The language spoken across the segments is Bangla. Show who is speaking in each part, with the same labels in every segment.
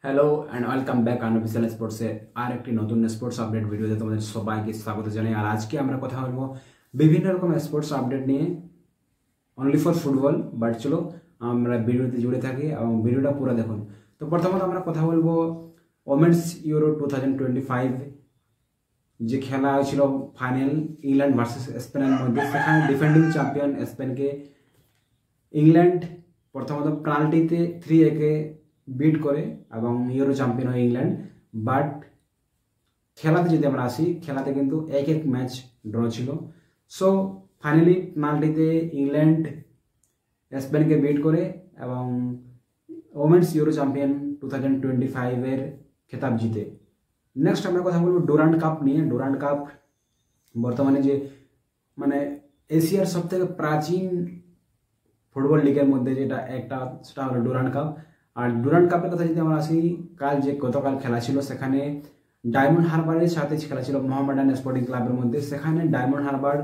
Speaker 1: Hello and welcome back unofficial স্পোর্টসের আর একটি নতুন স্পোর্টস আপডেট ভিডিওতে তোমাদের সবাইকে স্বাগত জানাই। আর আজকে আমরা কথা বলবো বিভিন্ন রকম স্পোর্টস আপডেট নিয়ে, অনলি ফর ফুটবল। বাট চলো আমরা ভিডিওতে জুড়ে থাকি এবং ভিডিওটা পুরো দেখুন। তো প্রথমত আমরা কথা বলবো ওমেন্স ইউরো 2025 যে খেলা হয়েছিল ফাইনাল ইংল্যান্ড ভার্সেস স্পেনের মধ্যে। সেখানে ডিফেন্ডিং চ্যাম্পিয়ন স্পেনকে ইংল্যান্ড প্রথমত পেনাল্টিতে 3-1 বিট করে এবং ইউরো চ্যাম্পিয়ন হয় ইংল্যান্ড। বাট খেলাতে যদি আমরা আসি, খেলাতে কিন্তু 1-1 ম্যাচ ড্র ছিল। সো ফাইনালি পেনাল্টিতে ইংল্যান্ড স্পেনকে বিট করে এবং ওমেন্স ইউরো চ্যাম্পিয়ন 2025 খেতাব জিতে। নেক্সট আমরা কথা বলবো ডুরান্ড কাপ নিয়ে। ডুরান্ড কাপ বর্তমানে যে এশিয়ার সবথেকে প্রাচীন ফুটবল লিগের মধ্যে যেটা একটা, সেটা হলো ডুরান্ড কাপ। আর ডুরান্ড কাপের কথা যদি আমরা আসি, গতকাল খেলা ছিল, সেখানে ডায়মন্ড হারবারের সাথে খেলা ছিল মোহামেডান স্পোর্টিং ক্লাবের মধ্যে। সেখানে ডায়মন্ড হারবার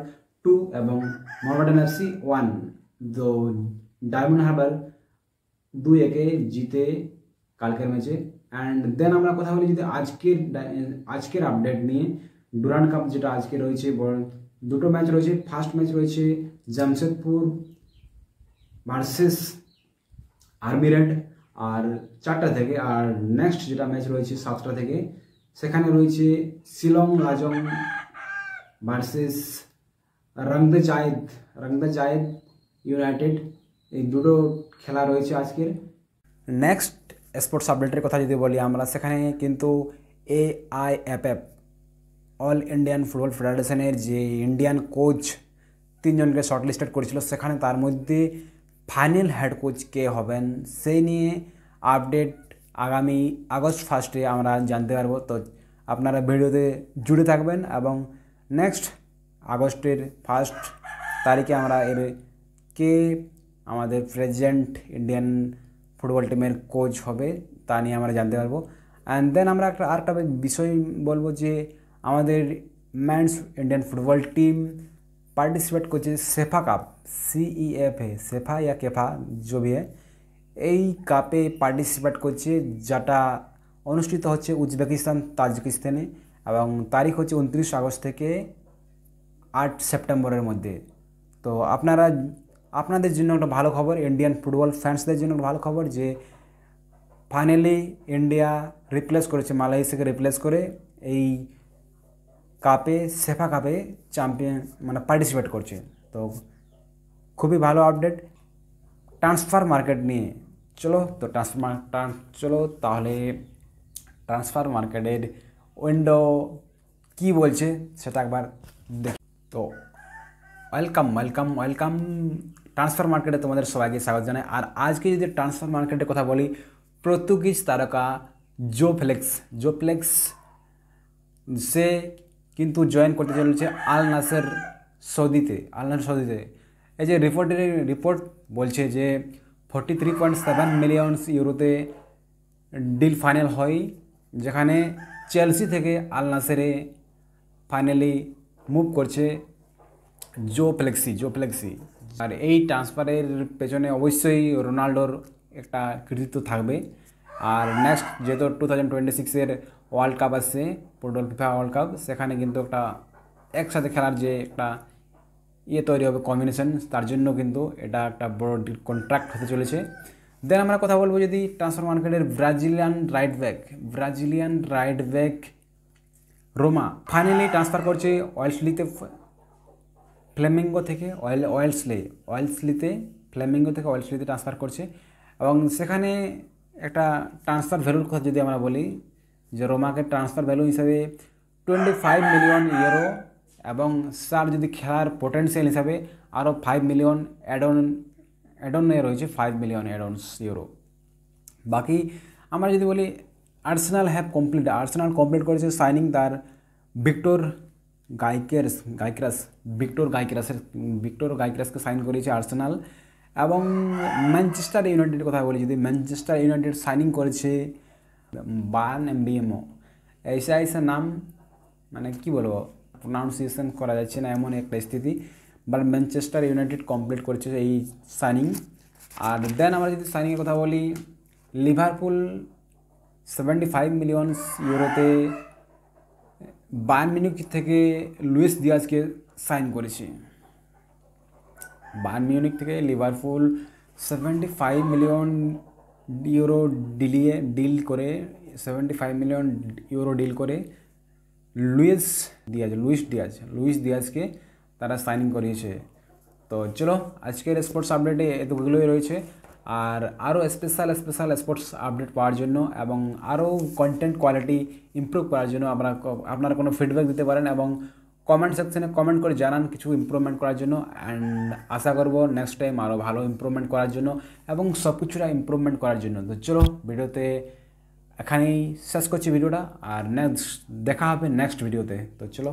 Speaker 1: 2 এবং মোহামেডান FC 1। তো ডায়মন্ড হারবার 2-1 জিতে কালকের ম্যাচে। অ্যান্ড দেন আমরা কথা বলি যদি আজকের আপডেট নিয়ে। ডুরান্ড কাপ যেটা আজকে রয়েছে, দুটো ম্যাচ রয়েছে। ফার্স্ট ম্যাচ রয়েছে জামশেদপুর ভার্সেস আর্মি রেড আর 4টা থেকে। আর নেক্সট যেটা ম্যাচ রয়েছে 7টা থেকে, সেখানে রয়েছে শিলং লাজং ভার্সেস রংদে জায়েদ ইউনাইটেড। এই দুটো খেলা রয়েছে আজকের। নেক্সট স্পোর্টস আপডেটের কথা যদি বলি আমরা, সেখানে কিন্তু AIFF অল ইন্ডিয়ান ফুটবল ফেডারেশনের যে ইন্ডিয়ান কোচ 3 জনকে শর্টলিস্টেড করেছিল, সেখানে তার মধ্যে ফাইনাল হেড কোচ কে হবেন সেই নিয়ে আপডেট আগামী আগস্ট 1 আমরা জানতে পারবো। তো আপনারা ভিডিওতে জুড়ে থাকবেন এবং নেক্সট আগস্টের 1 তারিখে আমরা কে আমাদের প্রেজেন্ট ইন্ডিয়ান ফুটবল টিমের কোচ হবে তা নিয়ে আমরা জানতে পারবো। অ্যান্ড দেন আমরা আরেকটা বিষয় বলবো যে আমাদের men's Indian football team participate করছে সেফা কাপ, CEFA সেফা या কেফা जो भी है, এই কাপে পার্টিসিপেট করছে, যেটা অনুষ্ঠিত হচ্ছে উজবেকিস্তান তাজিকিস্তানে এবং তারিখ হচ্ছে 29 আগস্ট থেকে 8 সেপ্টেম্বরের মধ্যে। তো আপনাদের জন্য একটা ভালো খবর, ইন্ডিয়ান ফুটবল ফ্যান্সদের জন্য একটা ভালো খবর যে ফাইনালি ইন্ডিয়া রিপ্লেস করেছে, মালয়েশিয়াকে রিপ্লেস করে এই কাপে, সেফা কাপে চ্যাম্পিয়ন পার্টিসিপেট করছে। তো খুবই ভালো আপডেট ট্রান্সফার মার্কেট নিয়ে। চলো তাহলে ট্রান্সফার মার্কেটের উইন্ডো কি বলছে সেটা একবার দেখি। তো ওয়েলকাম ট্রান্সফার মার্কেটে তোমাদের সবাইকে স্বাগত জানাই। আর আজকে যদি ট্রান্সফার মার্কেটের কথা বলি, পর্তুগিজ তারকা জো ফেলিক্স সে কিন্তু জয়েন করতে চলেছে আল নাসের সৌদিতে। এই যে রিপোর্ট বলছে যে 43.7 মিলিয়ন ইউরোতে ডিল ফাইনাল হয়, যেখানে চেলসি থেকে আল নাসেরে ফাইনালি মুভ করছে জো ফ্লেক্সি। আর এই ট্রান্সফারের পেছনে অবশ্যই রোনাল্ডোর একটা কৃতিত্ব থাকবে। আর নেক্সট যেহেতু 2026 ওয়ার্ল্ড কাপ আসছে, ফুটবল ফিফা ওয়ার্ল্ড কাপ, সেখানে কিন্তু একটা একসাথে খেলার যে একটা তৈরি হবে কম্বিনেশন, তার জন্য কিন্তু এটা একটা বড় কন্ট্রাক্ট হতে চলেছে। দেন আমরা কথা বলবো যদি ট্রান্সফার মার্কেটের Brazilian right back Ruma finally transfer করছে ওয়েলসলিতে, ফ্লেমিঙ্গো থেকে ওয়েলসলিতে ট্রান্সফার করছে। এবং সেখানে একটা ট্রান্সফার ভ্যালুর কথা যদি আমরা বলি, যে রোমাকে ট্রান্সফার ভ্যালু হিসাবে 25 মিলিয়ন ইউরো এবং তার যদি খেলার পোটেন্সিয়াল হিসাবে আরও 5 মিলিয়ন অ্যাডনে রয়েছে, 5 মিলিয়ন অ্যাডনস ইউরো। বাকি আমরা যদি বলি আর্সেনাল কমপ্লিট করেছে সাইনিং তার ভিক্টর গাইক্রাসকে সাইন করেছে আর্সেনাল। এবং ম্যানচেস্টার ইউনাইটেডের কথা বলি যদি, ম্যানচেস্টার ইউনাইটেড সাইনিং করেছে বায়ার্ন MBMO। ऐसा नाम কি বলবো, প্রোনাউন্সিয়েশন করা যাচ্ছে না, এমন একটা স্থিতি। বাট ম্যানচেস্টার ইউনাইটেড কমপ্লিট করেছে এই সাইনিং। আর দেন আমরা যদি সাইনিংয়ের কথা বলি, লিভারপুল 75 মিলিয়ন ইউরোতে বায়ার্ন মিউনিখ থেকে লুইস দিয়াজকে সাইন করেছে। বায়ার্ন মিউনিখ থেকে লিভারপুল 75 মিলিয়ন ইউরো ডিল করে 75 মিলিয়ন ইউরো ডিল করে লুইস দিয়াজকে তারা সাইনিং করিয়েছে। তো চলো আজকের স্পোর্টস আপডেটে এতগুলোই রয়েছে। আর আরও স্পেশাল স্পোর্টস আপডেট পাওয়ার জন্য এবং আরও কন্টেন্ট কোয়ালিটি ইমপ্রুভ করার জন্য আপনারা কোনো ফিডব্যাক দিতে পারেন এবং কমেন্ট সেকশনে কমেন্ট করে জানান কিছু ইমপ্রুভমেন্ট করার জন্য। অ্যান্ড আশা করব নেক্সট টাইম আরও ভালো ইমপ্রুভমেন্ট করার জন্য এবং সব কিছুটা ইমপ্রুভমেন্ট করার জন্য। তো চলো ভিডিওতে এখানেই শেষ করছি ভিডিওটা, আর নেক্সট দেখা হবে নেক্সট ভিডিওতে। তো চলো।